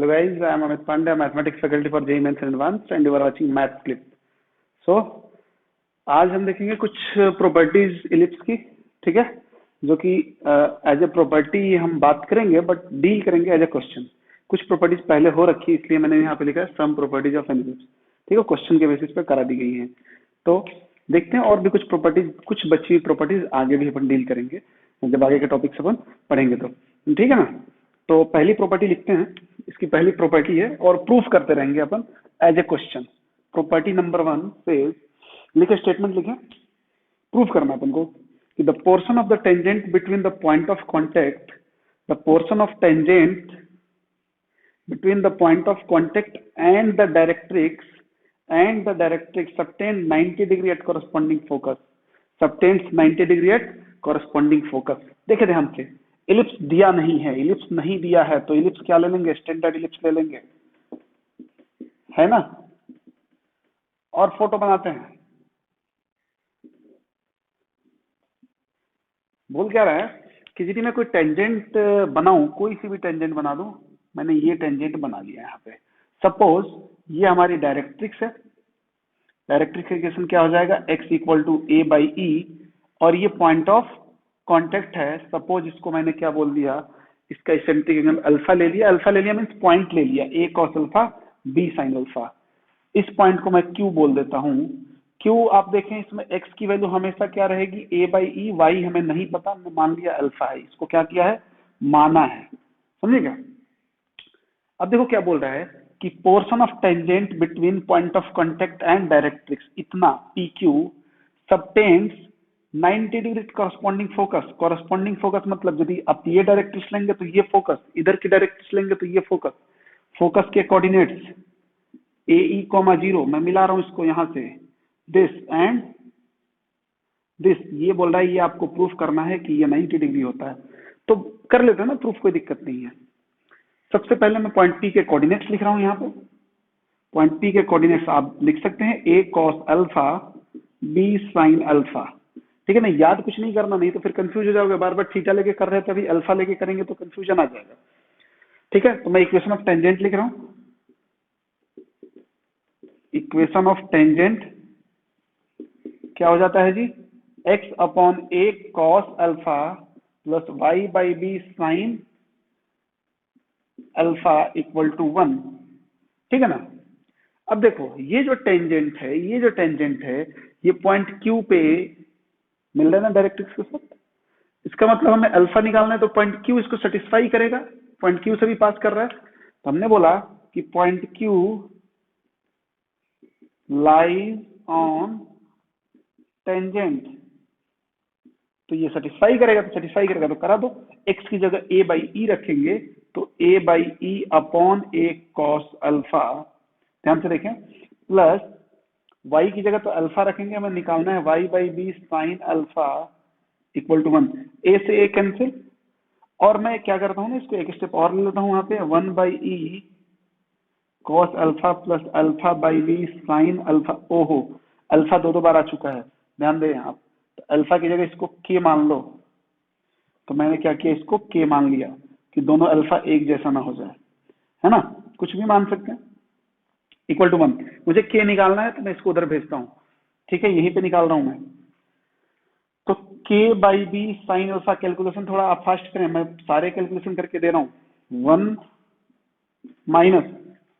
Hello guys, I am Amit Pandey, mathematics faculty for JEE Mains and Advanced, and you are watching Math Clip. So आज हम देखेंगे कुछ properties ellipse की, ठीक है, जो कि एज ए प्रॉपर्टी हम बात करेंगे बट डील करेंगे एज ए क्वेश्चन। कुछ प्रॉपर्टीज पहले हो रखी है, इसलिए मैंने यहाँ पे लिखा है some properties of an ellipse, ठीक है, क्वेश्चन के बेसिस पे करा दी गई है। तो देखते हैं और भी कुछ प्रॉपर्टीज, कुछ बची हुई प्रॉपर्टीज आगे भी अपन डील करेंगे जब आगे के टॉपिक्स अपन पढ़ेंगे तो, ठीक है ना। तो पहली प्रॉपर्टी लिखते हैं, इसकी पहली प्रॉपर्टी है और प्रूफ करते रहेंगे अपन as a question. Property number 1 पे लिखे, स्टेटमेंट लिखे, प्रूफ करना अपन को कि the portion of the tangent between the point of contact, the portion of tangent between the point of contact and the directrix subtends 90 degree at corresponding focus, subtends 90 degree at corresponding focus। देखे ध्यान से, ellipse दिया नहीं है, ellipse नहीं दिया है तो इलिप्स क्या ले लेंगे, स्टैंडर्ड इलिप्स ले लेंगे, है ना। और फोटो बनाते हैं, बोल क्या रहा है कि यदि मैं कोई टेंजेंट बनाऊं, कोई सी भी टेंजेंट बना दूं, मैंने ये टेंजेंट बना लिया यहाँ पे, सपोज ये हमारी डायरेक्ट्रिक्स है। डायरेक्ट्रिक्स इक्वेशन क्या हो जाएगा, x equal to a by e, और ये पॉइंट ऑफ कांटेक्ट है। सपोज इसको मैंने क्या बोल दिया, इसका इसेंट्रिक एंगल अल्फा ले लिया, अल्फा ले लिया मीन्स पॉइंट ले लिया, a cos alpha b sin alpha. इस पॉइंट को मैं q बोल देता हूँ। q आप देखें इसमें x की वैल्यू हमेशा क्या रहेगी, a बाई ई, y हमें नहीं पता, हमने मान लिया अल्फा है, इसको क्या किया है, माना है, समझिएगा। अब देखो क्या बोल रहा है कि portion of tangent between point of contact and directrix, इतना PQ subtends 90 degree corresponding focus. Corresponding focus मतलब यदि आप ये डायरेक्ट्रिक्स लेंगे तो ये फोकस, इधर की डायरेक्ट्रिक्स लेंगे तो ये फोकस, फोकस के कोऑर्डिनेट्स AE,0 मैं मिला रहा हूं इसको यहां से, दिस एंड दिस, ये बोल रहा है ये आपको प्रूफ करना है कि ये 90 डिग्री होता है। तो कर लेते हैं ना प्रूफ, कोई दिक्कत नहीं है। सबसे पहले मैं पॉइंट P के कोऑर्डिनेट्स लिख रहा हूं यहाँ पे। पॉइंट P के कोऑर्डिनेट्स आप लिख सकते हैं a cos alpha b sin alpha, ठीक है ना। याद कुछ नहीं करना, नहीं तो फिर कंफ्यूज हो जाओगे, बार बार थीटा लेके कर रहे थे, अभी अल्फा लेके करेंगे तो कंफ्यूजन आ जाएगा, ठीक है। तो मैं इक्वेशन ऑफ टेंजेंट लिख रहा हूं। इक्वेशन ऑफ टेंजेंट क्या हो जाता है जी, x upon a cos alpha plus y by B sine alpha equal to 1, ठीक है ना। अब देखो ये जो टेंजेंट है, ये पॉइंट Q पे मिल रहा है ना डायरेक्ट्रिक्स के साथ, इसका मतलब हमें अल्फा निकालना है, तो पॉइंट Q इसको सेटिस्फाई करेगा, पॉइंट Q से भी पास कर रहा है। तो हमने बोला कि point Q lies on tangent, तो ये सेटिस्फाई करेगा, तो करा दो। x की जगह a बाई ई रखेंगे तो a by E upon a cos alpha, ध्यान से देखें, प्लस y की जगह तो अल्फा रखेंगे, हमें निकालना है y by B sine alpha equal to 1। a से a कैंसिल, और मैं क्या करता हूँ ना, इसको एक स्टेप और ले लेता हूँ, वहां पे 1 by E cos alpha plus alpha by B sine alpha. ओहो, अल्फा दो बार आ चुका है, ध्यान दें आप। तो अल्फा की जगह इसको k मान लो, तो मैंने क्या किया, इसको k मान लिया कि दोनों अल्फा एक जैसा ना हो जाए, है ना, कुछ भी मान सकते हैं। इक्वल टू 1, मुझे k निकालना है तो मैं इसको उधर भेजता हूं, ठीक है, यहीं पे निकाल रहा हूं मैं। तो k by B sine alpha, calculation थोड़ा आप फास्ट करें, मैं सारे कैलकुलेशन करके दे रहा हूं। 1 माइनस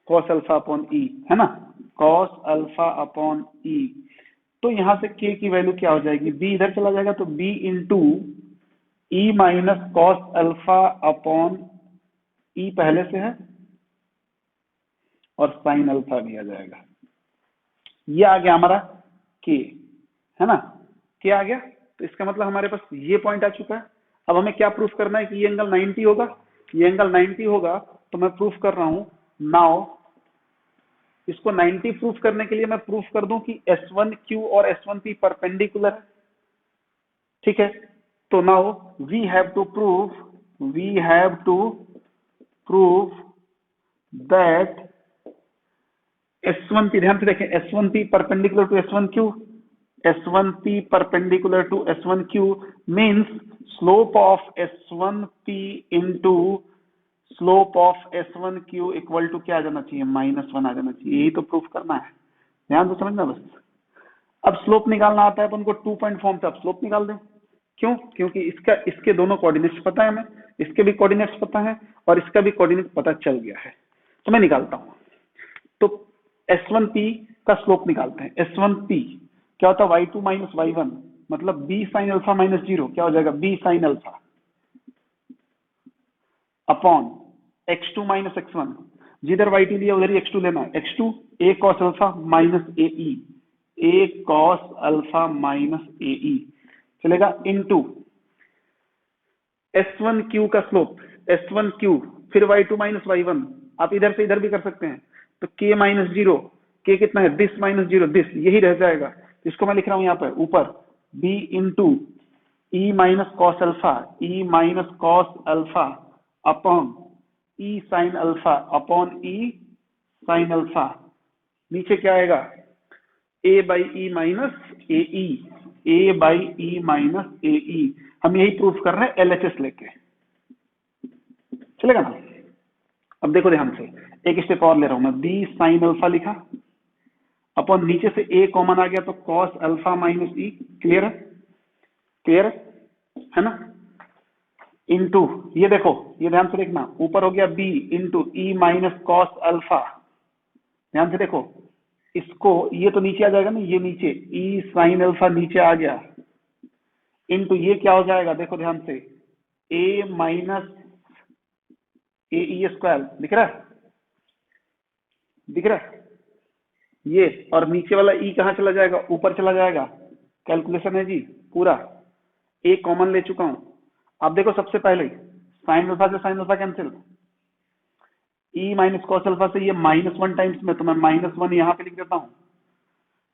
cos अल्फा अपॉन ई, है ना, cos अल्फा अपॉन ई। तो यहां से k की वैल्यू क्या हो जाएगी, b इधर चला जाएगा तो b into E minus cos alpha upon ई पहले से है, और साइन अल्फा भी आ जाएगा। ये आ गया हमारा k, है ना, k आ गया। तो इसका मतलब हमारे पास ये पॉइंट आ चुका है। अब हमें क्या प्रूफ करना है कि ये एंगल 90 होगा, ये एंगल 90 होगा, तो मैं प्रूफ कर रहा हूं। नाउ इसको 90 प्रूफ करने के लिए मैं प्रूफ कर दूं कि S1Q और S1P परपेंडिकुलर है, ठीक है। तो now we have to prove that S1P, ध्यान से देखें, S1P perpendicular to S1Q, S1P perpendicular to S1Q means slope of S1P into slope of S1Q equal to क्या आ जाना चाहिए, -1 आ जाना चाहिए। यही तो प्रूफ करना है, ध्यान से समझना बस। अब स्लोप निकालना आता है अपन को 2 पॉइंट फॉर्म से, अब स्लोप निकाल दें। क्यों? क्योंकि इसके दोनों कोऑर्डिनेट्स पता है हमें, इसके भी कोऑर्डिनेट्स पता है और इसका भी कोऑर्डिनेट पता चल गया है। तो मैं निकालता हूं। तो S1P का स्लोप निकालते हैं। S1P क्या होता है, y2 माइनस y1, मतलब b साइन अल्फा माइनस 0 क्या हो जाएगा, b sign alpha upon x2 minus x1, जिधर y2 लिया उधर ही x2 लेना है। x2 a cos alpha minus a cos alpha minus ae चलेगा, इनटू S1Q का स्लोप, S1Q फिर y2 माइनस y1, आप इधर से इधर भी कर सकते हैं। तो k माइनस 0, k कितना है, दिस माइनस 0, दिस यही रह जाएगा। इसको मैं लिख रहा हूं यहाँ पर ऊपर b into e minus cos alpha, e minus cos alpha upon e sine alpha upon e sine alpha. नीचे क्या आएगा, a by e minus a, a by e minus a. हम यही प्रूफ कर रहे हैं LHS लेके, चलेगा ना। अब देखो ध्यान से, एक स्टेप और ले रहा हूं मैं, b साइन अल्फा लिखा अपॉन नीचे से a कॉमन आ गया तो कॉस अल्फा माइनस ई। क्लियर है, क्लियर है ना। इनटू ये देखो, ये ध्यान से देखना, ऊपर हो गया b into E minus cos alpha. ध्यान से देखो इसको, ये तो नीचे आ जाएगा ना, ये नीचे ई साइन अल्फा नीचे आ गया, इनटू ये क्या हो जाएगा, देखो ध्यान से, a minus a E square. दिख रहा है, दिख रहा है ये, और नीचे वाला ई कहां चला जाएगा, ऊपर चला जाएगा। कैलकुलेशन है जी पूरा, ए कॉमन ले चुका हूं। अब देखो सबसे पहले साइन अल्फा से sine alpha cancel, E minus cos alpha से ये -1 टाइम्स में, तो मैं -1 यहां पे लिख देता हूं।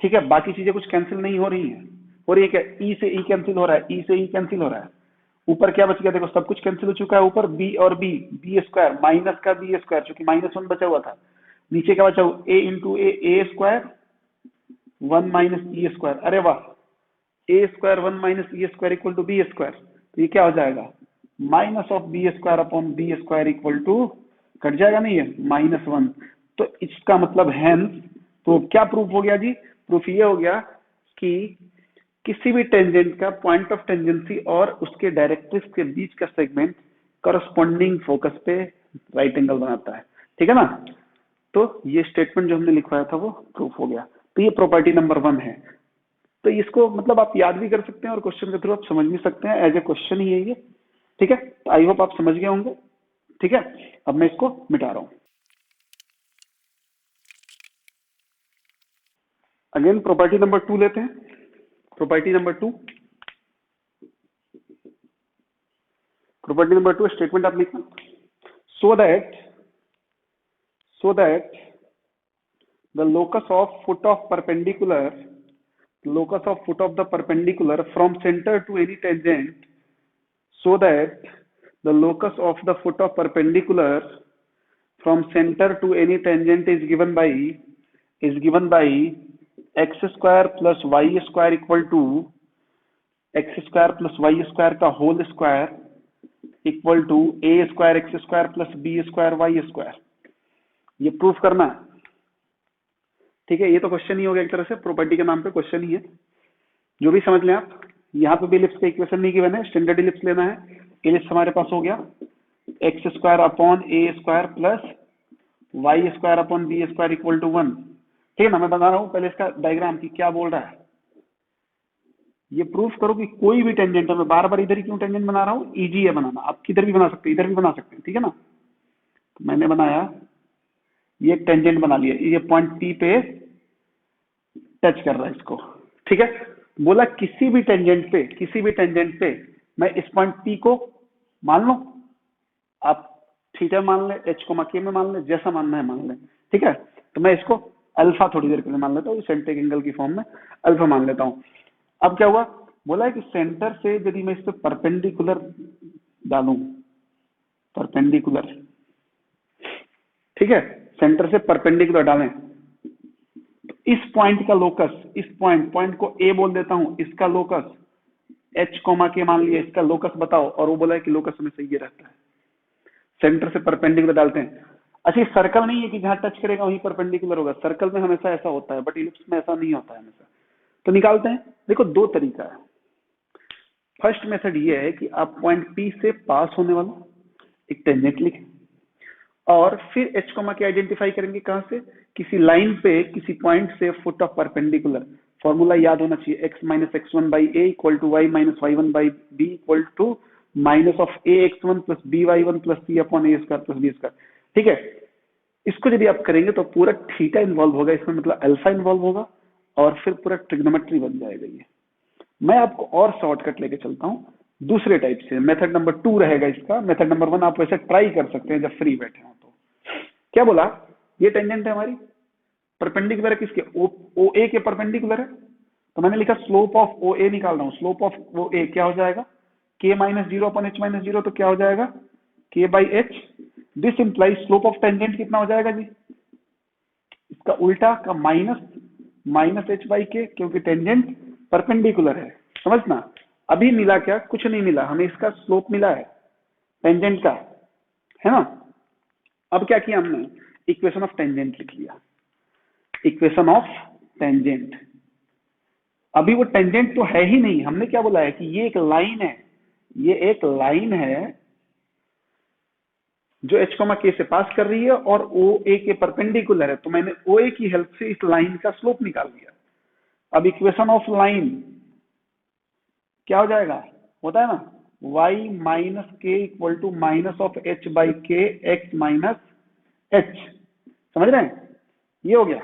ठीक है, बाकी चीजें कुछ कैंसिल नहीं हो रही है, हो रही है क्या, ई से ई कैंसिल हो रहा है, ई से ई कैंसिल हो रहा है। ऊपर क्या बच गया, देखो सब कुछ कैंसिल हो चुका है। ऊपर बी और बी स्क्वायर माइनस का बी स्क्वायर, चूंकि -1 बचा हुआ था। नीचे क्या बचा, a into a square 1 minus e square. अरे वाह, a square 1 minus e square equal to B square. तो ये क्या हो जाएगा, minus of b square upon B square equal to, cut जाएगा नहीं ये, -1। तो इसका मतलब हैंस, तो क्या प्रूफ हो गया जी, प्रूफ ये हो गया कि किसी भी टेंजेंट का पॉइंट ऑफ टेंजेंसी और उसके डायरेक्ट्रिक्स के बीच का सेगमेंट करस्पॉन्डिंग फोकस पे राइट एंगल बनाता है। ठीक है ना। तो ये स्टेटमेंट जो हमने लिखवाया था वो प्रूफ हो गया। तो ये प्रॉपर्टी नंबर 1 है। तो इसको मतलब आप याद भी कर सकते हैं और क्वेश्चन के थ्रू आप समझ भी सकते हैं, एज ए क्वेश्चन ही है ये। ठीक है, तो आई होप आप समझ गए होंगे। ठीक है, अब मैं इसको मिटा रहा हूं। अगेन प्रॉपर्टी नंबर 2 लेते हैं। Property number 2, property number 2 statement आप लिखना, so that the locus of foot of the perpendicular from center to any tangent, so that the locus of the foot of perpendicular from center to any tangent is given by x square plus y square equal to x square plus y square का whole square equal to a square x square plus B square Y square. ये proof करना है। ठीक है, ये तो question ही हो गया एक तरह से, प्रॉपर्टी के नाम पे क्वेश्चन ही है, जो भी समझ लें आप। यहाँ पे भी इलिप्स का इक्वेशन नहीं गिवन है, स्टैंडर्ड इलिप्स लेना है। इलिप्स हमारे पास हो गया X square upon A square plus Y square upon B square equal to 1। ठीक है ना, मैं बता रहा हूँ पहले इसका डायग्राम की क्या बोल रहा है। ये प्रूफ करो कि कोई भी टेंजेंट है, मैं बार बार इधर ही क्यों टेंजेंट बना रहा हूँ, इजी है बनाना, आप किधर भी बना सकते हैं, इधर भी बना सकते हैं। ठीक है ना, तो मैंने बनाया, ये टेंजेंट बना लिया, ये पॉइंट पी पे टच कर रहा है इसको। ठीक है, बोला किसी भी टेंजेंट पे मैं इस पॉइंट पी को मान लो, आप थीटा मान ले, एच को के में मान ले, जैसा मानना है मान ले। ठीक है, तो मैं इसको अल्फा थोड़ी देर के लिए मान लेता हूँ, सेंटेक एंगल की फॉर्म में अल्फा मान लेता हूँ। अब क्या हुआ, बोला है कि सेंटर से यदि मैं इस पे परपेंडिकुलर डालूं, परपेंडिकुलर, ठीक है, सेंटर से परपेंडिकुलर डालें, तो इस पॉइंट का लोकस, इस पॉइंट को ए बोल देता हूं, इसका लोकस एच कोमा के मान लिया, इसका लोकस बताओ, और वो बोला है कि लोकस हमेशा ये रहता है। सेंटर से परपेंडिकुलर डालते हैं। अच्छा, सर्कल नहीं है कि जहां टच करेगा वहीं परपेंडिकुलर होगा, सर्कल में हमेशा ऐसा होता है, बट इलिप्स में ऐसा नहीं होता है हमेशा। तो निकालते हैं। देखो दो तरीका है। फर्स्ट मेथड ये है कि आप पॉइंट पी से पास होने वाला एक टेंजेंट लिखें और फिर एच कोमा के आइडेंटिफाई करेंगे कहां से, किसी लाइन पे किसी पॉइंट से फुट ऑफ परपेंडिकुलर। फॉर्मूला याद होना चाहिए, x minus X one by A equal to Y minus Y one by B equal to minus of A X one plus B Y one plus C upon A square plus B square. ठीक है, इसको यदि आप करेंगे तो पूरा theta involve होगा इसमें, मतलब अल्फा इन्वॉल्व होगा और फिर पूरा ट्रिग्नोमेट्री बन जाएगा ये। मैं आपको और शॉर्टकट लेके चलता हूँ दूसरे टाइप से। मेथड नंबर 2 रहेगा इसका। मेथड नंबर 1 आप वैसे ट्राई कर सकते हैं जब फ्री बैठे हो। तो क्या बोला, ये टेंजेंट है हमारी, परपेंडिकुलर है किसके, ओ ए के परपेंडिकुलर है। तो मैंने लिखा स्लोप ऑफ ओ ए निकाल रहा हूँ। स्लोप ऑफ ओ ए क्या हो जाएगा, के minus zero upon H minus zero. तो क्या हो जाएगा, के by H. This implies slope of tangent कितना हो जाएगा जी, इसका उल्टा का माइनस एच बाई के, क्योंकि टेंजेंट परपेंडिकुलर है। समझना, अभी मिला क्या, कुछ नहीं मिला, हमें इसका स्लोप मिला है टेंजेंट का, है ना। अब क्या किया हमने, इक्वेशन ऑफ टेंजेंट लिख लिया, इक्वेशन ऑफ टेंजेंट। अभी वो टेंजेंट तो है ही नहीं, हमने क्या बोला है कि ये एक लाइन है, ये एक लाइन है जो एच कोमा के से पास कर रही है और ओ ए के परपेंडिकुलर है। तो मैंने ओ ए की हेल्प से इस लाइन का स्लोप निकाल दिया। अब इक्वेशन ऑफ लाइन क्या हो जाएगा, होता है ना, y minus K equal to minus of H by K X minus H. समझ रहे हैं, ये हो गया।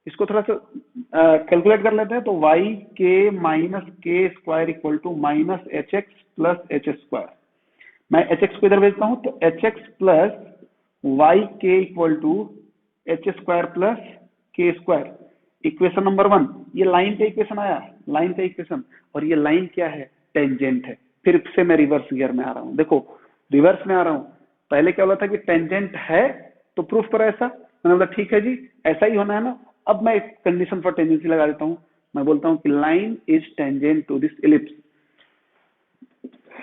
इसको थोड़ा सा कैलकुलेट कर लेते हैं। तो y K minus K square equal to minus H X plus H square. मैं एच एक्स को इधर भेजता हूं, तो H X plus Y K equal to H square plus K square. Equation number 1, ये लाइन का इक्वेशन आया, line का इक्वेशन। और ये लाइन क्या है, टेंजेंट है। फिर से मैं रिवर्स गियर में आ रहा हूं, देखो रिवर्स में आ रहा हूं। पहले क्या बोला था कि टेंजेंट है तो प्रूफ करो ऐसा, मैंने बोला ठीक है जी ऐसा ही होना है ना। अब मैं एक कंडीशन फॉर टेंजेंसी लगा देता हूं, मैं बोलता हूं कि line is tangent to this ellipse.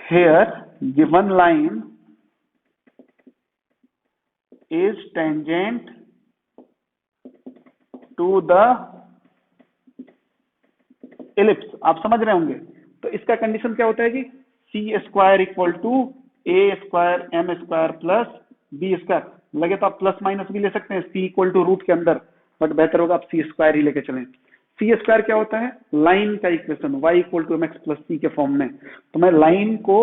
Here given line is tangent to the ellipse। आप समझ रहे होंगे। तो इसका कंडीशन क्या होता है जी, c square equal to A square M square plus B square. लगे तो आप प्लस माइनस भी ले सकते हैं, सी इक्वल टू रूट के अंदर, बट बेहतर होगा आप सी स्क्वायर ही लेके चलें। सी स्क्वायर क्या होता है, लाइन का equation, y equal to M x plus c के फॉर्म में। तो मैं लाइन को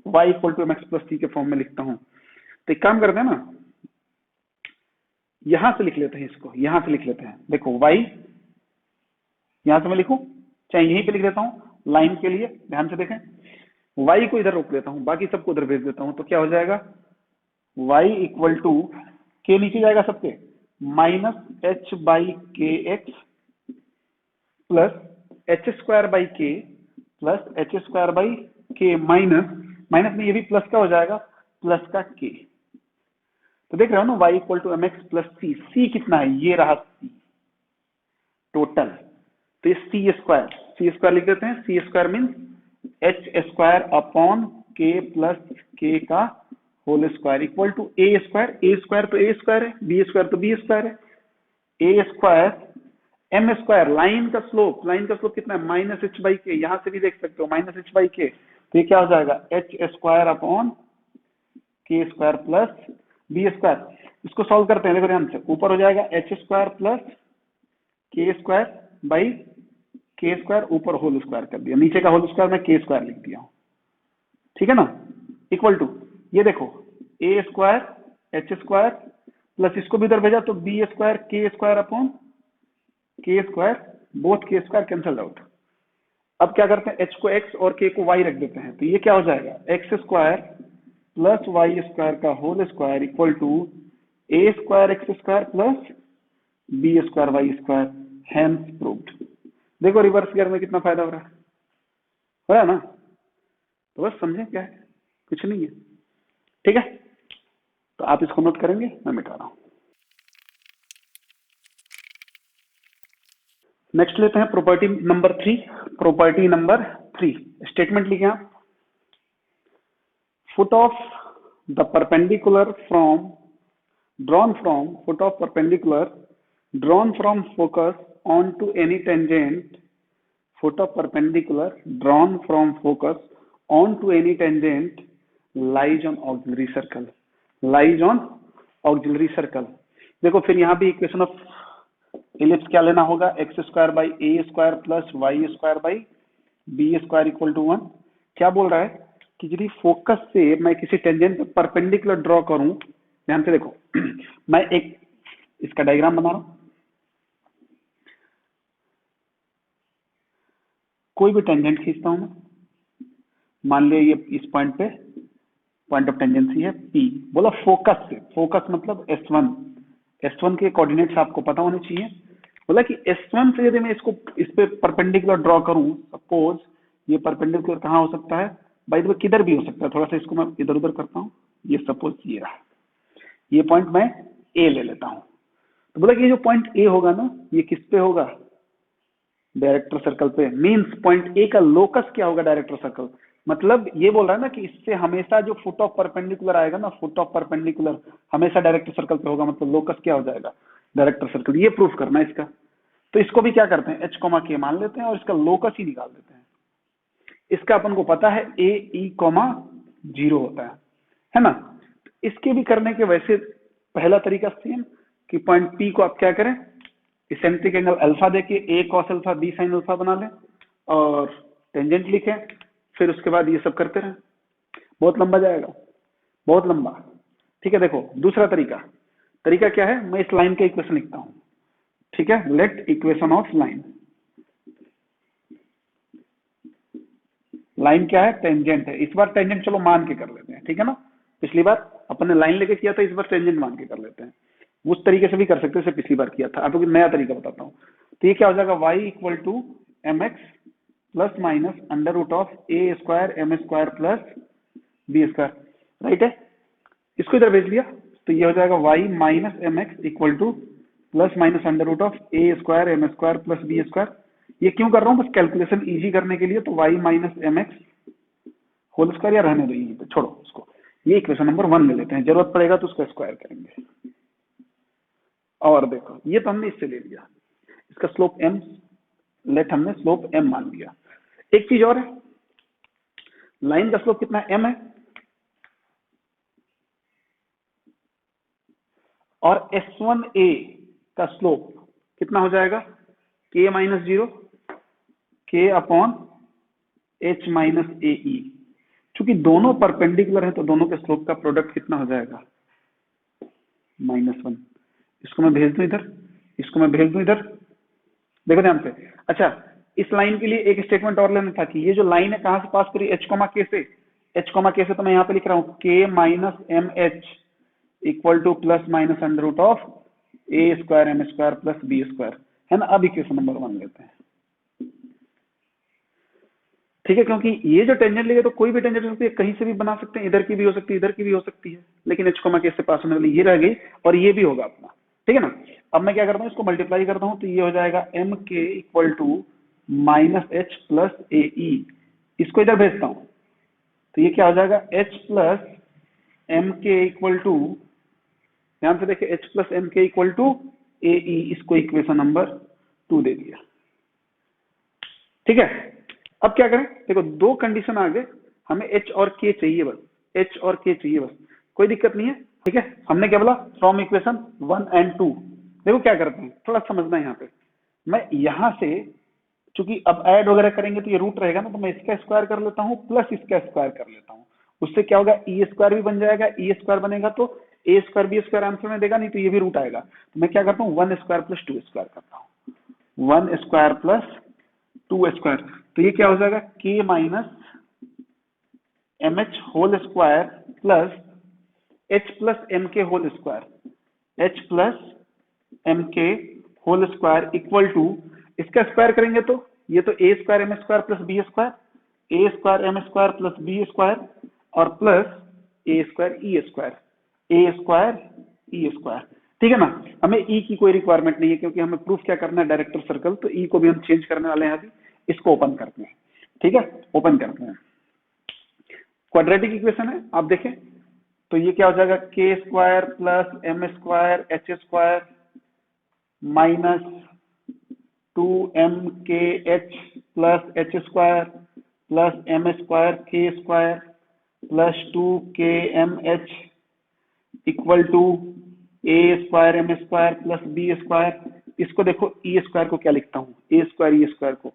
y equal to M x plus c के फॉर्म में लिखता हूं। तो एक काम करते हैं ना, यहां से लिख लेते हैं इसको, यहां से लिख लेते हैं। देखो y यहां से मैं लिखूं, चाहे यहीं पे लिख देता हूं लाइन के लिए, ध्यान से देखें। y को इधर रोक देता हूं, बाकी सबको उधर भेज देता हूं। तो क्या हो जाएगा, y इक्वल टू के नीचे जाएगा सबके, minus H by K x plus H square by के प्लस एच स्क्वायर बाई के माइनस माइनस में ये भी प्लस का हो जाएगा, प्लस का के। तो देख रहे हो ना, y equal to M x plus c. C कितना है, ये रहा सी टोटल। तो ये सी स्क्वायर लिख देते हैं। C square means h square upon k plus k का whole square equal to A square. A square तो ए स्क्वायर है, बी स्क्वायर तो बी स्क्वायर है। A square M square, line का स्लोप कितना है, माइनस एच बाई के। यहां से भी देख सकते हो माइनस एच बाई के। तो ये क्या हो जाएगा, एच स्क्वायर अपॉन के स्क्वायर प्लस बी स्क्वायर। इसको सॉल्व करते हैं, देखो ध्यान से। ऊपर हो जाएगा H square plus K square by के स्क्वायर, ऊपर होल स्क्वायर कर दिया, नीचे का होल स्क्वायर मैं के स्क्वायर लिख दिया हूं, ठीक है ना। इक्वल टू ये देखो a square h square plus इसको भी इधर भेजा तो B square k square upon के स्क्वायर, बोथ के स्क्वायर कैंसल आउट। अब क्या करते हैं, h को x और k को y रख देते हैं। तो ये क्या हो जाएगा, x square plus Y square का whole square equal to A square x square plus B square Y square, hence proved. देखो रिवर्स गियर में कितना फायदा हो रहा है ना। तो बस समझे क्या है, कुछ नहीं है, ठीक है। तो आप इसको नोट करेंगे, मैं मिटा रहा हूं। नेक्स्ट लेते हैं प्रॉपर्टी नंबर 3। स्टेटमेंट लिखे आप, foot of the perpendicular from drawn from foot of perpendicular drawn from focus onto any tangent foot of perpendicular drawn from focus onto any tangent lies on auxiliary circle lies on auxiliary circle। देखो फिर यहाँ भी equation of ellipse क्या लेना होगा, X square by A square plus Y square by B square equal to 1। क्या बोल रहा है कि यदि फोकस से मैं किसी टेंजेंट पे परपेंडिकुलर ड्रॉ करूं, ध्यान से देखो मैं एक इसका डायग्राम बना रहा हूं, कोई भी टेंजेंट खींचता हूं मैं, मान लिया ये इस पॉइंट पे पॉइंट ऑफ टेंजेंसी है P, बोला फोकस से, फोकस मतलब S1 के कोऑर्डिनेट्स आपको पता होने चाहिए। बोला कि S1 से यदि मैं इसको इस पे परपेंडिकुलर ड्रॉ करूं, सपोज ये परपेंडिकुलर कहाँ हो सकता है, बाय द वे किधर भी हो सकता है, थोड़ा सा इसको मैं इधर उधर करता हूं, ये सपोज ये रहा, ये पॉइंट मैं ए ले लेता हूं। तो बोला कि ये जो पॉइंट ए होगा ना, ये किस पे होगा, डायरेक्टर सर्कल पे। मींस पॉइंट ए का लोकस क्या होगा, डायरेक्टर सर्कल। मतलब ये बोल रहा है ना कि इससे हमेशा जो फुट ऑफ परपेंडिकुलर आएगा ना, फुट ऑफ परपेंडिकुलर हमेशा डायरेक्टर सर्कल पे होगा, मतलब लोकस क्या हो जाएगा, डायरेक्टर सर्कल। ये प्रूफ करना है इसका। तो इसको भी क्या करते हैं, एच कोमा के मान लेते हैं और इसका लोकस ही निकाल देते हैं। इसका अपन को पता है ए ई कोमा 0 होता है ना। इसके भी करने के वैसे पहला तरीका सेम कि पॉइंट P को आप क्या करें, इसेंट्रिक एंगल अल्फा देके a cos alpha b sine alpha बना लें और टेंजेंट लिखें, फिर उसके बाद ये सब करते रहें। बहुत लंबा जाएगा, बहुत लंबा। ठीक है, देखो दूसरा तरीका क्या है, मैं इस लाइन का इक्वेशन लिखता हूं। ठीक है, लेट इक्वेशन ऑफ लाइन क्या है, टेंजेंट है। इस बार टेंजेंट चलो मान के कर लेते हैं, ठीक है ना। पिछली बार अपन ने लाइन लेके किया था, इस बार टेंजेंट मान के कर लेते हैं। उस तरीके से भी कर सकते हैं जैसे पिछली बार किया था। आपको नया तरीका बताता हूँ। तो ये क्या हो जाएगा, y equal to M x plus minus under root of A square M square plus B square, right है। इसको इधर भेज लिया तो ये हो जाएगा y minus M X equal to plus minus under root of A square M square plus B square. ये क्यों कर रहा हूँ, बस कैलकुलेशन इजी करने के लिए। तो y minus M X whole square, या रहने दो यहीं पे, छोड़ो उसको। ये इक्वेशन नंबर 1 ले लेते हैं, जरूरत पड़ेगा तो उसका स्क्वायर करेंगे। और देखो ये तो हमने इससे ले लिया, इसका स्लोप m, लेट हमने स्लोप m मान लिया। एक चीज और है, लाइन का स्लोप कितना m है और S1a का स्लोप कितना हो जाएगा, k minus 0 k upon h minus a e. चूंकि दोनों परपेंडिकुलर है तो दोनों के स्लोप का प्रोडक्ट कितना हो जाएगा, -1। इसको मैं भेज दूं इधर, इसको मैं भेज दूं इधर, देखो ध्यान से। अच्छा, इस लाइन के लिए एक स्टेटमेंट और लेना था कि ये जो लाइन है कहां से पास करी, h k से। h k से तो मैं यहाँ पे लिख रहा हूँ k minus M H equal to plus minus under root of A square M square plus B square, है ना। अब इक्वेशन नंबर 1 लेते हैं, ठीक है। क्योंकि ये जो टेंजेंट लेंगे तो कोई भी टेंजेंट हो सकती है, कहीं से भी बना सकते हैं, इधर की भी हो सकती है, इधर की भी हो सकती है, लेकिन h के से पास होने वाली ये रह गई और ये भी होगा अपना, ठीक है ना। अब मैं क्या करता हूँ, इसको मल्टीप्लाई करता हूँ तो ये हो जाएगा m k equal to minus h plus a e. इसको इधर भेजता हूँ तो ये क्या हो जाएगा, h plus m k equal to, ध्यान से देखिए, h plus m k equal to A e. इसको इक्वेशन नंबर 2 दे दिया, ठीक है। अब क्या करें, देखो दो कंडीशन आ गए, हमें h और k चाहिए बस, h और k चाहिए बस, कोई दिक्कत नहीं है, ठीक है। हमने क्या बोला, फ्रॉम इक्वेशन 1 एंड 2। देखो क्या करते हैं, थोड़ा समझना है यहाँ पे। मैं यहाँ से चूंकि अब ऐड वगैरह करेंगे तो ये रूट रहेगा ना, तो मैं इसका स्क्वायर कर लेता हूँ प्लस इसका स्क्वायर कर लेता हूँ। उससे क्या होगा, ई स्क्वायर भी बन जाएगा, ई स्क्वायर बनेगा तो ए स्क्वायर बी स्क्वायर आंसर में देगा, नहीं तो ये भी रूट आएगा। तो मैं क्या करता हूँ, 1 स्क्वायर प्लस 2 स्क्वायर करता हूँ, 1 स्क्वायर प्लस 2 स्क्वायर। तो ये क्या हो जाएगा, k minus M h whole square plus h plus m k whole square, h plus m k whole square equal to, इसका स्क्वायर करेंगे तो ये तो ए square M square plus B square, a square M square plus B square और plus A square E square, a square E square, ठीक है ना। हमें ई की कोई रिक्वायरमेंट नहीं है क्योंकि हमें प्रूफ क्या करना है, डायरेक्टर सर्कल। तो ई को भी हम चेंज करने वाले हैं अभी, इसको ओपन करते हैं, ठीक है, ओपन करते हैं। क्वाड्रेटिक इक्वेशन है, आप देखें तो ये क्या हो जाएगा, k square plus M square h square minus 2mkh plus H square plus M square k square plus 2kmh equal to A square M square plus B square. इसको देखो ई स्क्वायर को क्या लिखता हूँ, ए स्क्वायर ई स्क्वायर को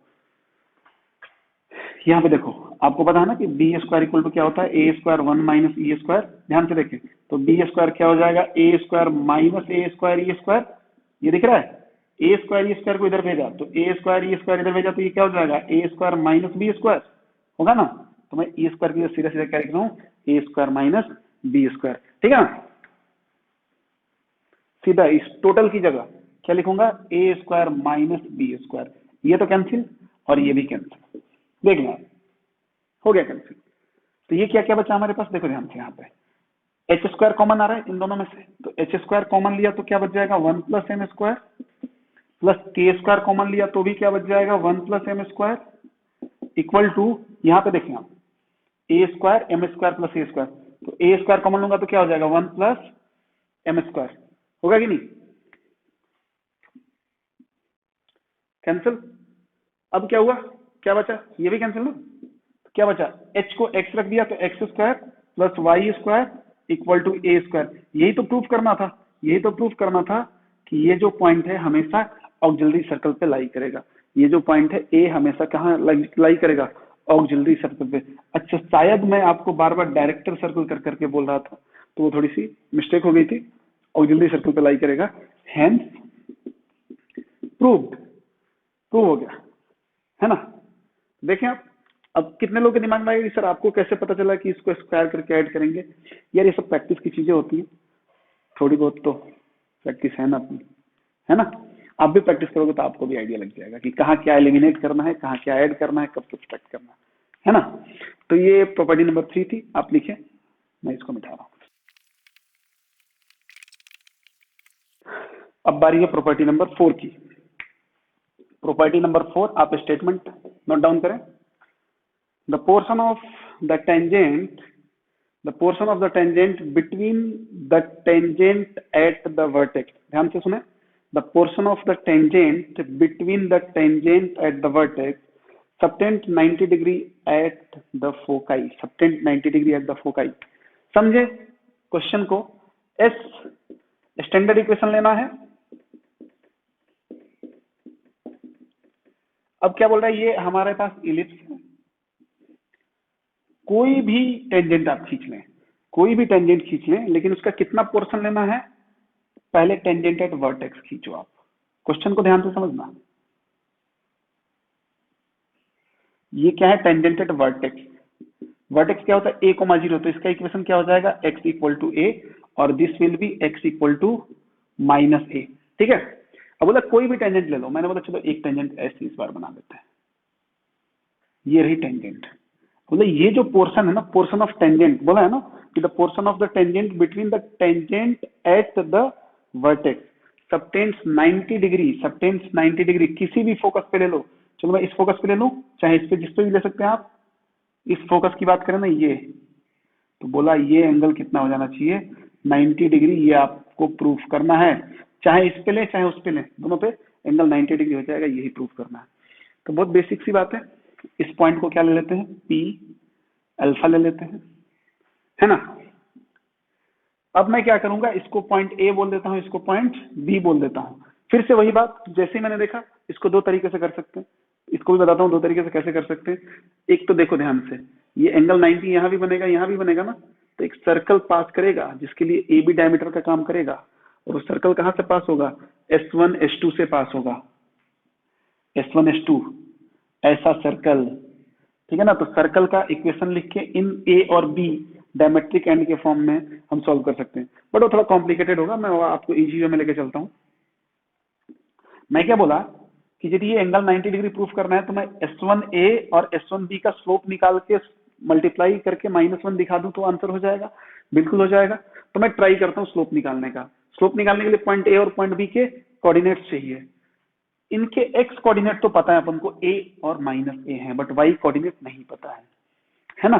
यहाँ पे देखो, आपको पता है ना कि बी स्क्वायर इक्वल टू क्या होता है, a square 1 minus e square. ध्यान से देखें तो बी स्क्वायर क्या हो जाएगा, a square minus A square E square. ये दिख रहा है, ए स्क्वायर ई स्क्वायर को इधर भेजा तो ए स्क्वायर ई स्क्वायर इधर भेजा तो ये क्या हो जाएगा, a square minus B square होगा ना। तो मैं ई स्क्वायर की सीधा सीधा क्या लिख रहा हूँ, ए स्क्वायर माइनस बी स्क्वायर। ठीक है ना, सीधा इस टोटल की जगह क्या लिखूंगा, ए स्क्वायर माइनस बी स्क्वायर। ये तो कैंसिल और ये भी कैंसिल, देख लें हो गया कैंसिल। तो ये क्या क्या बचा हमारे पास, देखो ध्यान से यहाँ पे एच स्क्वायर कॉमन आ रहा है इन दोनों में से, तो एच स्क्वायर कॉमन लिया तो क्या बच जाएगा 1 plus M square, plus K square common लिया तो भी क्या बच जाएगा 1 plus M square equal to, यहाँ पे देखें आप A square M square plus A square, तो ए स्क्वायर कॉमन लूंगा तो क्या हो जाएगा 1 प्लस एम स्क्वायर, होगा कि नहीं, कैंसिल। अब क्या हुआ, क्या बचा, ये भी कैंसिल ना, तो क्या बचा, h को x रख दिया तो X square plus Y square equal to A square. यही तो प्रूफ करना था, यही तो प्रूफ करना था कि ये जो पॉइंट है हमेशा ऑक्सिलरी सर्कल पे लाई करेगा। ये जो पॉइंट है ए हमेशा कहाँ लाई करेगा, ऑक्सिलरी सर्कल पे। अच्छा शायद मैं आपको बार बार डायरेक्टर सर्कल कर करके बोल रहा था तो वो थोड़ी सी मिस्टेक हो गई थी, ऑक्सिलरी सर्कल पे लाई करेगा, हेंस प्रूव्ड, प्रूव हो गया है ना। देखें आप, अब कितने लोगों के दिमाग में आएगा कि सर आपको कैसे पता चला कि इसको स्क्वायर करके ऐड करेंगे। यार ये सब प्रैक्टिस की चीजें होती हैं, थोड़ी बहुत तो प्रैक्टिस है ना अपनी, है ना। आप भी प्रैक्टिस करोगे तो आपको भी आइडिया लग जाएगा कि कहाँ क्या एलिमिनेट करना है, कहाँ क्या ऐड करना है, कब सब्ट्रैक्ट करना है ना। तो ये प्रॉपर्टी नंबर 3 थी, आप लिखे, मैं इसको मिटा रहा हूँ। अब बारी है प्रॉपर्टी नंबर 4 की। प्रॉपर्टी नंबर 4, आप स्टेटमेंट नोट डाउन करें। The portion of the tangent between the tangent at the vertex, ध्यान से सुने, the portion of the tangent between the tangent at the vertex subtend 90 degree at the foci, subtend 90 degree at the foci। समझे question को, S standard equation लेना है। अब क्या बोल रहा है, ये हमारे पास इलिप्स है, कोई भी टेंजेंट आप खींच लें, कोई भी टेंजेंट खींच लें, लेकिन उसका कितना पोर्शन लेना है, पहले टेंजेंट एट वर्टेक्स खींचो आप। क्वेश्चन को ध्यान से समझना, ये क्या है, टेंजेंट एट वर्टेक्स। वर्टेक्स क्या होता है, a, 0, तो इसका इक्वेशन क्या हो जाएगा, x इक्वल टू ए और this will be x equal to minus a. ठीक है, अब बोला कोई भी टेंजेंट ले लो, मैंने बोला चलो एक टेंजेंट ऐसे इस बार बना देते हैं, ये रही टेंजेंट। बोले ये जो पोर्शन है ना, पोर्शन ऑफ टेंजेंट बोला है ना कि the portion of the tangent between the tangent at the vertex subtends 90 degree, subtends 90 degree, किसी भी फोकस पे ले लो। चलो मैं इस फोकस पे ले लूं, चाहे इस पे, जिस पे भी ले सकते हैं आप। इस फोकस की बात करें ना, ये तो बोला ये एंगल कितना हो जाना चाहिए 90 डिग्री, ये आपको प्रूफ करना है, चाहे इस पे ले चाहे उस पे ले, दोनों पे एंगल 90 डिग्री हो जाएगा, यही प्रूफ करना है। तो बहुत बेसिक सी बात है। इस पॉइंट को क्या ले लेते हैं, पी अल्फा ले लेते हैं, है ना। अब मैं क्या करूंगा, इसको पॉइंट ए बोल देता हूं, इसको पॉइंट बी बोल देता हूं। फिर से वही बात, जैसे ही मैंने देखा, इसको दो तरीके से कर सकते हैं, इसको भी बताता हूं दो तरीके से कैसे कर सकते हैं। एक तो देखो ध्यान से, ये एंगल 90 यहां भी बनेगा, यहां भी बनेगा ना, तो एक सर्कल पास करेगा जिसके लिए ए बी डायमीटर का काम करेगा, और वो सर्कल कहां से पास होगा, S1 S2 से पास होगा, S1 S2 ऐसा सर्कल। ठीक है ना, तो सर्कल का इक्वेशन लिख के इन ए और बी डायमेट्रिक एंड के फॉर्म में हम सॉल्व कर सकते हैं, बट वो थोड़ा कॉम्प्लिकेटेड होगा, मैं आपको इजी वे में लेके चलता हूं। मैं क्या बोला कि यदि ये एंगल 90 डिग्री प्रूफ करना है तो मैं S1A और S1B का स्लोप निकाल के मल्टीप्लाई करके -1 दिखा दूं तो आंसर हो जाएगा, बिल्कुल हो जाएगा। तो मैं ट्राई करता हूं स्लोप निकालने का। स्लोप निकालने के लिए पॉइंट ए और पॉइंट बी के कोऑर्डिनेट्स चाहिए। इनके एक्स कोऑर्डिनेट तो पता है अपन को, ए और -a है, बट वाई कोऑर्डिनेट नहीं पता है ना।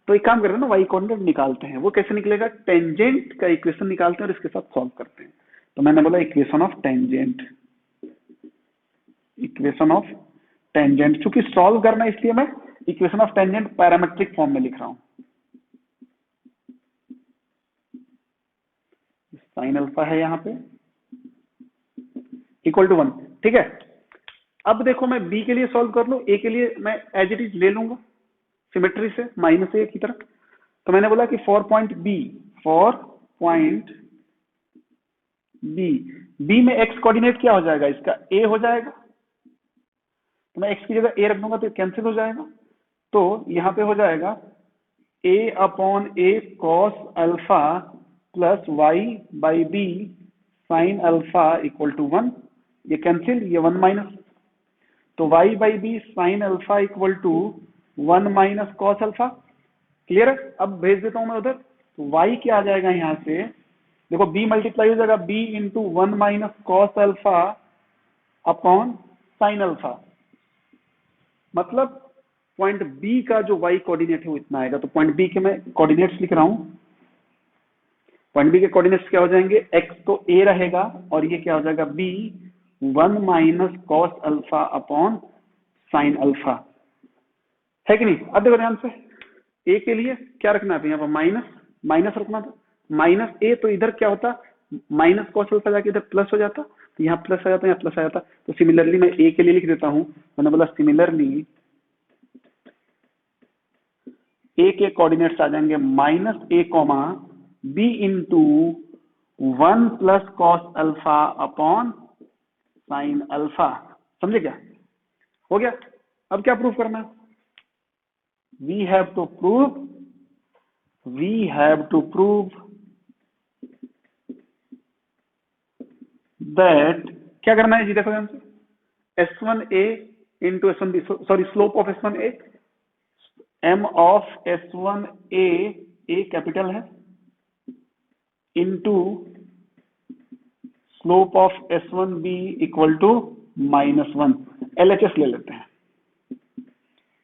तो एक काम करते हैं ना, वाई कोऑर्डिनेट निकालते हैं। वो कैसे निकलेगा, टेंजेंट का इक्वेशन निकालते हैं और इसके साथ सॉल्व करते हैं। तो मैंने बोला equation of tangent, equation of tangent, चूंकि सॉल्व करना है इसलिए मैं equation of tangent parametric form में लिख रहा हूं। साइन अल्फा है यहाँ पे इक्वल टू 1, ठीक है। अब देखो मैं बी के लिए सॉल्व कर लूं, ए के लिए मैं एज इट इज ले लूंगा सिमेट्री से -a की तरफ। तो मैंने बोला कि फॉर पॉइंट बी में एक्स कोऑर्डिनेट क्या हो जाएगा, इसका ए हो जाएगा। तो मैं एक्स की जगह ए रख दूंगा तो कैंसिल हो जाएगा। तो यहाँ पे हो जाएगा a/a cos alpha plus Y by B sine alpha equal to 1, ये कैंसिल, ये 1 माइनस। तो y by B sine alpha equal to 1 minus cos alpha. Clear है। अब भेज देता हूं मैं उधर। तो y क्या आ जाएगा यहां से, देखो b मल्टीप्लाई हो जाएगा b into 1 minus cos alpha upon sine alpha. मतलब पॉइंट b का जो y कोऑर्डिनेट है वो इतना आएगा। तो पॉइंट b के मैं कोऑर्डिनेट्स लिख रहा हूं। पॉइंट b के कोऑर्डिनेट्स क्या हो जाएंगे, x तो a रहेगा और ये क्या हो जाएगा b 1 minus cos alpha upon sine alpha, है कि नहीं। अब देखो ध्यान से, a के लिए क्या रखना है, यहाँ पर माइनस रखना था, माइनस a, तो इधर क्या होता, माइनस कॉस अल्फा जाके इधर प्लस हो जाता, तो यहाँ प्लस आ जाता, यहाँ प्लस आ जाता। तो सिमिलरली मैं a के लिए लिख देता हूं। मैंने बोला सिमिलरली a के कोऑर्डिनेट्स आ जाएंगे -a comma b into 1 plus cos alpha upon sine alpha. समझे क्या, हो गया। अब क्या प्रूफ करना है, we have to prove that, क्या करना है जी, देखो ध्यान से, S1a into S1b, sorry slope of S1a, m of S1a, a capital है, into slope of S1b equal to -1, LHS ले लेते हैं।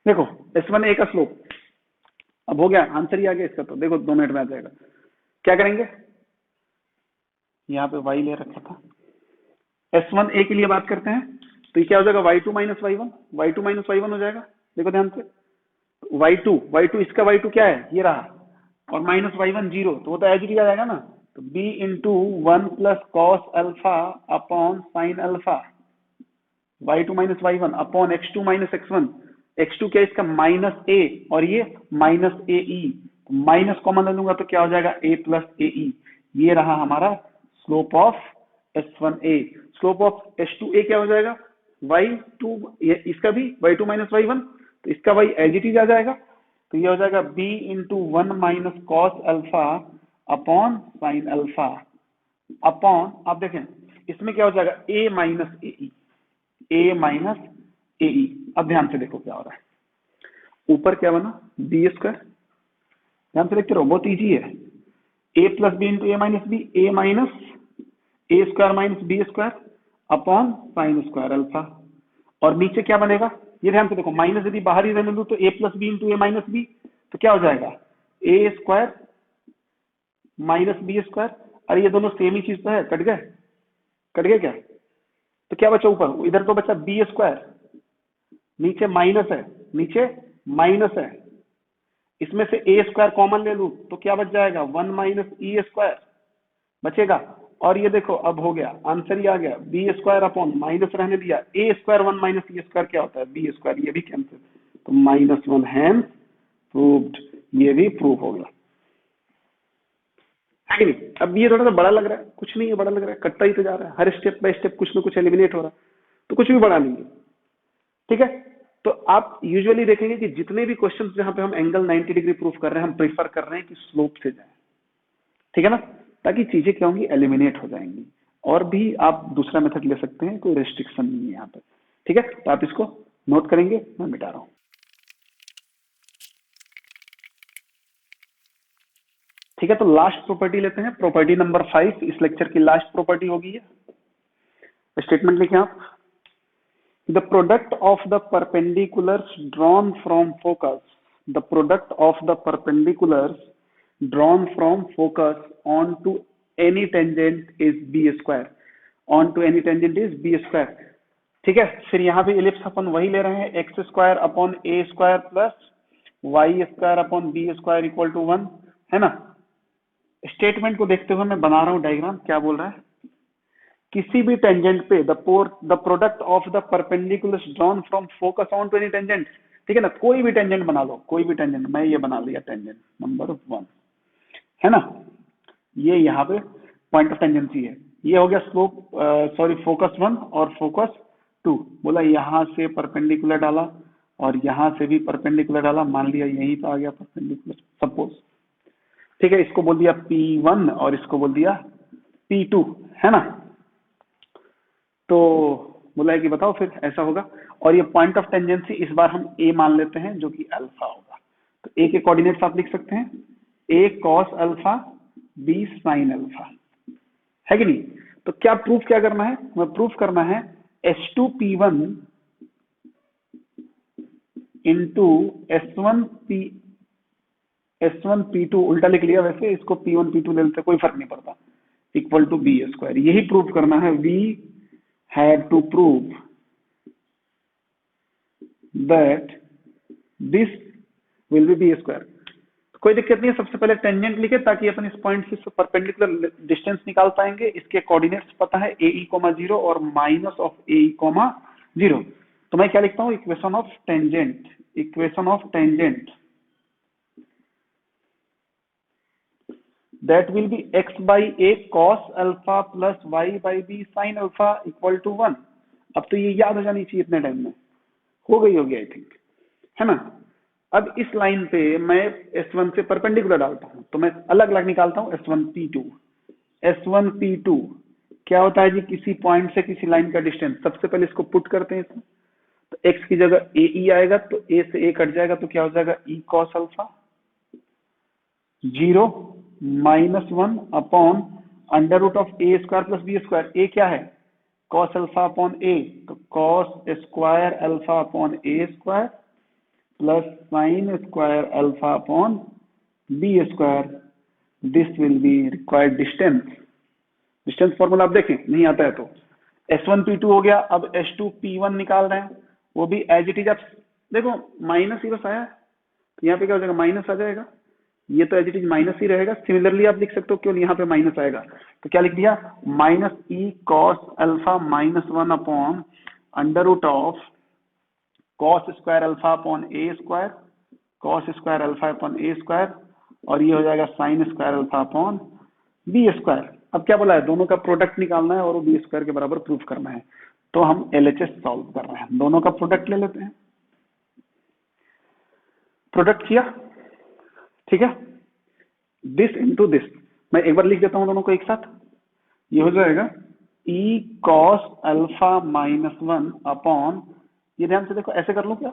देखो S1a का स्लोप, अब हो गया, आंसर ही आ गया इसका। तो देखो 2 मिनट में आ जाएगा। क्या करेंगे, यहाँ पे y ले रखा था, S1a के लिए बात करते हैं। तो ये क्या हो जाएगा, y2 माइनस y1 हो जाएगा। देखो ध्यान से, y2 इसका y2 क्या है, ये रहा, और माइनस y1 0, तो वो तो एज इट इज आ जाएगा ना। तो b into 1 plus cos alpha upon sine alpha, y2 minus y1 upon x2 minus x1, x2 क्या इसका -a और ये -ae, माइनस कॉमन ले लूंगा तो क्या हो जाएगा a प्लस ae। ये रहा हमारा slope of S1a। Slope of S2a क्या हो जाएगा, y2, इसका भी y2 माइनस y1, तो इसका y एज इट इज आ जाएगा। तो ये हो जाएगा b into 1 minus cos alpha upon sine alpha upon, आप देखें इसमें क्या हो जाएगा a माइनस ae। अब ध्यान से देखो क्या हो रहा है, ऊपर क्या बना b स्क्वायर, ध्यान से देखते रहो, बहुत इजी है। a plus B into a minus B, a minus a square minus b square upon sine square alpha. और नीचे क्या बनेगा, ये ध्यान से देखो, माइनस यदि बाहर ही रहने दो तो a plus B into a minus B, तो क्या हो जाएगा a square minus B square. अरे ये दोनों सेम ही चीज तो है, कट गए क्या, तो क्या बचा ऊपर, इधर तो बचा बी स्क्वायर, नीचे माइनस है, इसमें से ए स्क्वायर कॉमन ले लूं तो क्या बच जाएगा 1 माइनस ई स्क्वायर बचेगा। और ये देखो अब हो गया, आंसर ही आ गया, बी स्क्वायर अपॉन माइनस रहने दिया, ए स्क्वायर 1 माइनस ई स्क्वायर क्या होता है बी स्क्वायर, ये भी कैंसिल, तो -1 हैंस प्रूव्ड, ये भी प्रूव हो गया, है कि नहीं। अब ये थोड़ा सा बड़ा लग रहा है, कुछ नहीं है बड़ा लग रहा है, कटता ही तो जा रहा है, हर स्टेप बाय स्टेप कुछ ना कुछ एलिमिनेट हो रहा है, तो कुछ भी बड़ा नहीं है, ठीक है। तो आप यूजुअली देखेंगे कि जितने भी क्वेश्चंस जहां पे हम एंगल 90 डिग्री प्रूफ कर रहे हैं, हम प्रीफर कर रहे हैं कि स्लोप से जाए, ठीक है ना, ताकि चीजें क्या होंगी, एलिमिनेट हो जाएंगी। और भी आप दूसरा मेथड ले सकते हैं, कोई रेस्ट्रिक्शन नहीं है यहाँ पे, ठीक है। तो आप इसको नोट करेंगे, मैं मिटा रहा हूं। ठीक है, तो लास्ट प्रॉपर्टी लेते हैं, प्रॉपर्टी नंबर 5, इस लेक्चर की लास्ट प्रॉपर्टी होगी है। स्टेटमेंट लिखें आप, the product of the perpendiculars drawn from focus the product of the perpendiculars drawn from focus onto any tangent is b square. onto any tangent is b square. ठीक है, फिर यहाँ पे ellipse अपन वही ले रहे हैं, X square upon A square plus Y square upon B square equal to 1, है ना। स्टेटमेंट को देखते हुए मैं बना रहा हूँ डायग्राम। क्या बोल रहा है, किसी भी टेंजेंट पे the product of the perpendiculars drawn from focus on to any tangent, ठीक है ना, कोई भी टेंजेंट बना लो, कोई भी टेंजेंट, मैं ये बना लिया टेंजेंट नंबर 1, है ना। ये यहाँ पे पॉइंट ऑफ टेंजेंसी है, ये हो गया स्लोप, सॉरी फोकस 1 और फोकस 2। बोला यहाँ से परपेंडिकुलर डाला और यहाँ से भी परपेंडिकुलर डाला, मान लिया यहीं पे आ गया परपेंडिकुलर सपोज, ठीक है। इसको बोल दिया P1 और इसको बोल दिया P2, है ना। तो बोला है कि बताओ फिर ऐसा होगा, और ये पॉइंट ऑफ टेंजेंसी इस बार हम A मान लेते हैं जो कि अल्फा होगा। तो A के कोऑर्डिनेट्स आप लिख सकते हैं, A cos alpha B sin alpha, है कि नहीं। तो क्या प्रूफ क्या करना है, हमें प्रूफ करना है H2P1 इंटू S1P2, उल्टा लिख लिया, वैसे इसको P1 P2 ले लेते कोई फर्क नहीं पड़ता, इक्वल टू बी स्क्वायर। यही प्रूफ करना है, we had to prove that this will be square. कोई दिक्कत नहीं है, सबसे पहले टेंजेंट लिखे ताकि अपन इस पॉइंट से परपेंडिकुलर डिस्टेंस निकाल पाएंगे। इसके कोऑर्डिनेट्स पता है AE, 0 और माइनस ऑफ AE, 0। तो मैं क्या लिखता हूँ, equation of tangent that will be x by a cos alpha plus y by b sin alpha equal to 1। अब तो ये याद हो जानी चाहिए इतने टाइम में, हो गई होगी आई थिंक, है ना। अब इस लाइन पे मैं S1 से परपेंडिकुलर डालता हूं, तो मैं अलग अलग निकालता हूं S1P2 क्या होता है जी, किसी पॉइंट से किसी लाइन का डिस्टेंस। सबसे पहले इसको पुट करते हैं इसमें, तो x की जगह AE आएगा, तो A से A कट जाएगा, तो क्या हो जाएगा E cos alpha 0 -1 upon under root of A square plus B square. A क्या है, cos अल्फा अपॉन A, तो cos square alpha upon A square plus sin square alpha upon B square. This will be required distance formula आप देखें, नहीं आता है तो S1P2 हो गया। अब H2P1 निकाल रहे हैं, वो भी एज इट इज। आप देखो माइनस ही बस आया, तो यहाँ पे क्या हो जाएगा, माइनस आ जाएगा, ये तो एज इट इज माइनस ही रहेगा। सिमिलरली आप लिख सकते हो, क्यों यहाँ पे माइनस आएगा, तो क्या लिख दिया, minus E cos alpha -1 upon under root of cos square alpha upon A square, cos square alpha upon A square, और ये हो जाएगा sin square alpha upon B square. अब क्या बोला है, दोनों का प्रोडक्ट निकालना है और वो B स्क्वायर के बराबर प्रूफ करना है। तो हम LHS सॉल्व कर रहे हैं, दोनों का प्रोडक्ट ले लेते हैं। प्रोडक्ट किया, ठीक है, दिस इंटू दिस, मैं एक बार लिख देता हूं दोनों को एक साथ। ये हो जाएगा E cos अल्फा -1 अपॉन, ये ध्यान से देखो, ऐसे कर लो क्या,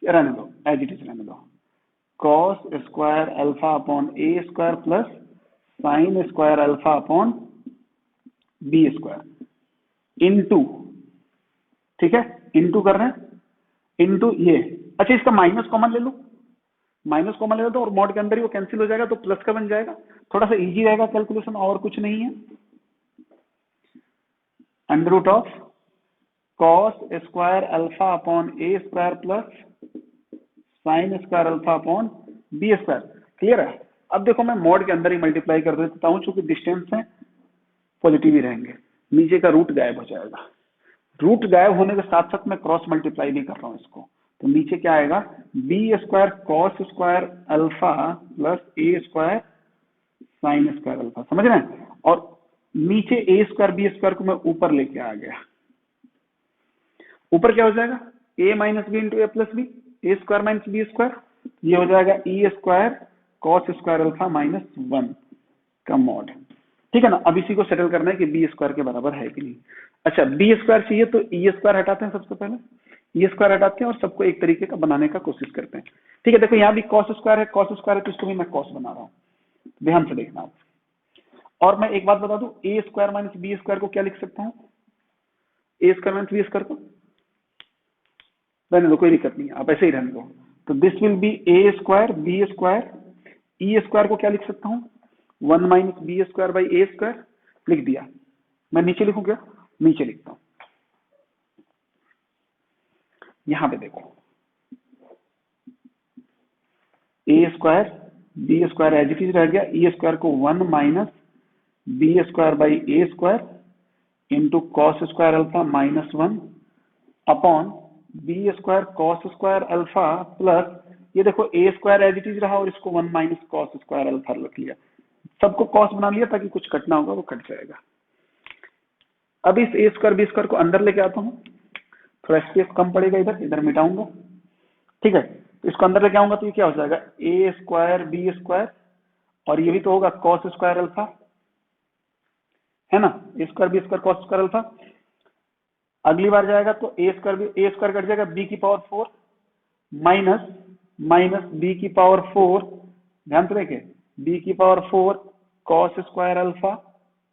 रहने दो एज इट इज रहने दो, cos square alpha upon A square plus sin square alpha upon B square into, ठीक है, इनटू कर रहे हैं, इनटू ये, अच्छा इसका माइनस कॉमन ले लो, माइनस कॉमन ले लो तो, और मॉड के अंदर ही वो कैंसिल हो जाएगा, तो प्लस का बन जाएगा। थोड़ा सा इजी रहेगा कैलकुलेशन, और कुछ नहीं है। Under root of cos square alpha upon A square plus sin square alpha upon B square. Clear है। अब देखो मैं मॉड के अंदर ही मल्टीप्लाई कर देता हूँ, चूंकि डिस्टेंस है पॉजिटिव ही रहेंगे, नीचे का रूट गायब हो जाएगा। रूट गायब होने के साथ साथ मैं क्रॉस मल्टीप्लाई भी कर रहा हूँ इसको, तो नीचे क्या आएगा, B square cos square alpha plus A square sin square alpha, समझ रहे हैं। और नीचे A स्क्वायर B स्क्वायर को मैं ऊपर लेके आ गया, ऊपर क्या हो जाएगा, A minus B into A plus B, A square minus B square, ये हो जाएगा E square cos square alpha -1 का मॉड, ठीक है ना। अब इसी को सेटल करना है कि B स्क्वायर के बराबर है कि नहीं। अच्छा B स्क्वायर चाहिए तो E स्क्वायर हटाते हैं, सबसे पहले E स्क्वायर हटाते हैं और सबको एक तरीके का बनाने का कोशिश करते हैं, ठीक है। देखो यहाँ भी cos स्क्वायर है, cos स्क्वायर है, तो इसको भी मैं cos बना रहा हूँ, ध्यान से देखना आप। और मैं एक बात बता दूं, A square minus B square को क्या लिख सकता हूँ, A square minus B square को रहने दो, कोई दिक्कत नहीं है, आप ऐसे ही रहने दो। तो this will be A square B square, E square को क्या लिख सकता हूँ 1 minus B square by A square, लिख दिया। मैं नीचे लिखूं क्या, नीचे लिखता हूं, यहां पे देखो a square B square as it is रह गया, ई स्क्वायर को 1 minus B square by A square into cos square alpha minus 1 upon B square cos square alpha plus, ये देखो a square as it is रहा और इसको 1 minus cos square alpha रख लिया, सबको कॉस बना लिया ताकि कुछ कटना होगा वो कट जाएगा। अब इस ए स्क्वायर बी स्क्वायर को अंदर लेके आता हूँ, थोड़ा स्पेस कम पड़ेगा, इधर इधर मिटाऊंगा, ठीक है। तो इसको अंदर लेके आऊंगा तो ये क्या हो जाएगा ए स्क्वायर बी स्क्वायर, और ये भी तो होगा कॉस स्क्वायर अल्फा, है ना, a square B square cos square alpha. अगली बार जाएगा तो ए स्क्वायर कट जाएगा बी की पावर 4 माइनस माइनस बी की पावर 4, ध्यान से देखें बी की पावर 4 कॉस स्क्वायर अल्फा,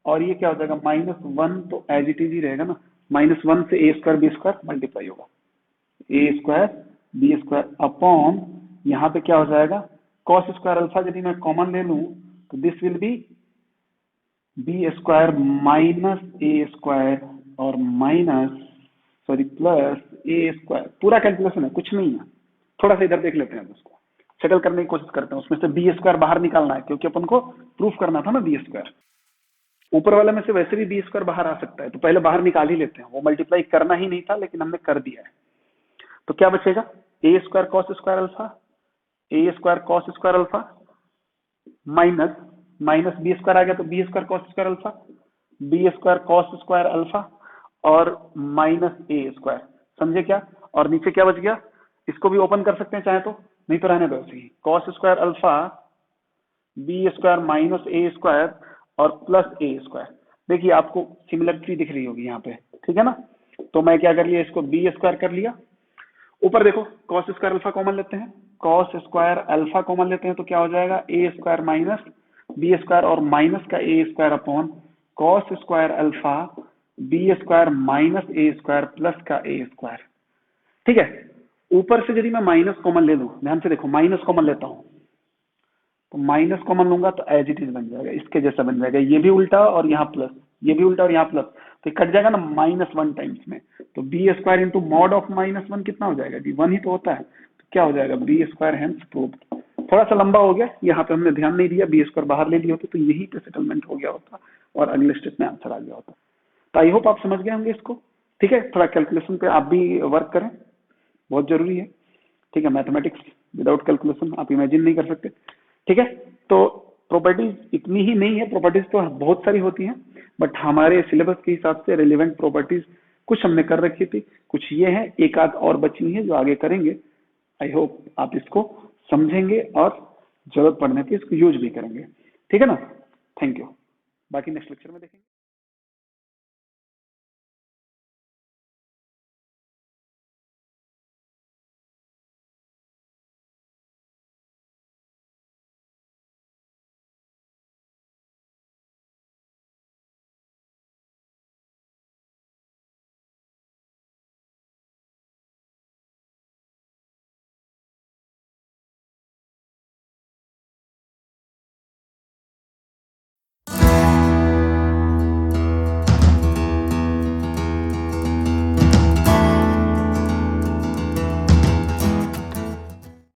और ये क्या हो जाएगा -1, तो एज इट इज ही रहेगा ना, -1 से ए स्क्वायर बी स्क्वायर मल्टीप्लाई होगा, ए स्क्वायर बी स्क्वायर अपॉन यहाँ पे क्या हो जाएगा कॉस स्क्वायर अल्फा, यदि मैं कॉमन ले लूं तो this will be B square minus A square और प्लस ए स्क्वायर, पूरा कैलकुलेशन है, कुछ नहीं है। थोड़ा सा इधर देख लेते हैं, उसको सेटल करने की कोशिश करते हैं, उसमें से बी स्क्वायर बाहर निकालना है क्योंकि अपन को प्रूफ करना था ना बी स्क्वायर, ऊपर वाले में से वैसे भी बी स्क्वायर बाहर आ सकता है, तो पहले बाहर निकाल ही लेते हैं, वो मल्टीप्लाई करना ही नहीं था लेकिन हमने कर दिया है। तो क्या बचेगा a square cos square alpha, a square cos square alpha minus minus B square आ गया तो B square cos square alpha, b square cos square alpha और माइनस ए स्क्वायर, समझे क्या। और नीचे क्या बच गया, इसको भी ओपन कर सकते हैं चाहे तो, नहीं तो रहने दो ऐसे ही, cos square alpha b square minus ए स्क्वायर और प्लस ए स्क्वायर। देखिए आपको सिमिलरिटी दिख रही होगी यहाँ पे, ठीक है ना। तो मैं क्या कर लिया, इसको बी स्क्वायर कर लिया, ऊपर देखो कॉस स्क्वायर अल्फा कॉमन लेते हैं, कॉस स्क्वायर अल्फा कॉमन लेते हैं तो क्या हो जाएगा a square minus B square और माइनस का a square upon cos square alpha b square minus A square plus का ए स्क्वायर, ठीक है। ऊपर से यदि मैं माइनस कॉमन ले लूं, ध्यान से देखो माइनस कॉमन लेता हूं, तो माइनस कॉमन लूंगा तो एज इट इज बन जाएगा, इसके जैसा बन जाएगा, ये भी उल्टा और यहाँ प्लस, ये भी उल्टा और यहाँ प्लस, तो कट जाएगा ना -1 टाइम्स में, तो B square into mod of -1 कितना हो जाएगा जी, 1 ही तो होता है, तो क्या हो जाएगा बी स्क्वायर हेंस प्रूव्ड। थोड़ा सा लंबा हो गया, यहाँ पे हमने ध्यान नहीं दिया, बी स्क्वायर बाहर ले लिया होता तो यही पे सेटलमेंट हो गया होता और अगले स्टेप में आंसर आ गया होता। तो आई होप आप समझ गए होंगे इसको, ठीक है। थोड़ा कैलकुलेशन पे आप भी वर्क करें, बहुत जरूरी है, ठीक है। मैथमेटिक्स विदाउट कैलकुलेशन आप इमेजिन नहीं कर सकते, ठीक है। तो प्रॉपर्टीज इतनी ही नहीं है, प्रॉपर्टीज तो बहुत सारी होती हैं, बट हमारे सिलेबस के हिसाब से रिलेवेंट प्रॉपर्टीज कुछ हमने कर रखी थी, कुछ ये है, एक आध और बची है जो आगे करेंगे। आई होप आप इसको समझेंगे और जरूरत पड़ने पे इसको यूज भी करेंगे, ठीक है ना। थैंक यू, बाकी नेक्स्ट लेक्चर में देखेंगे।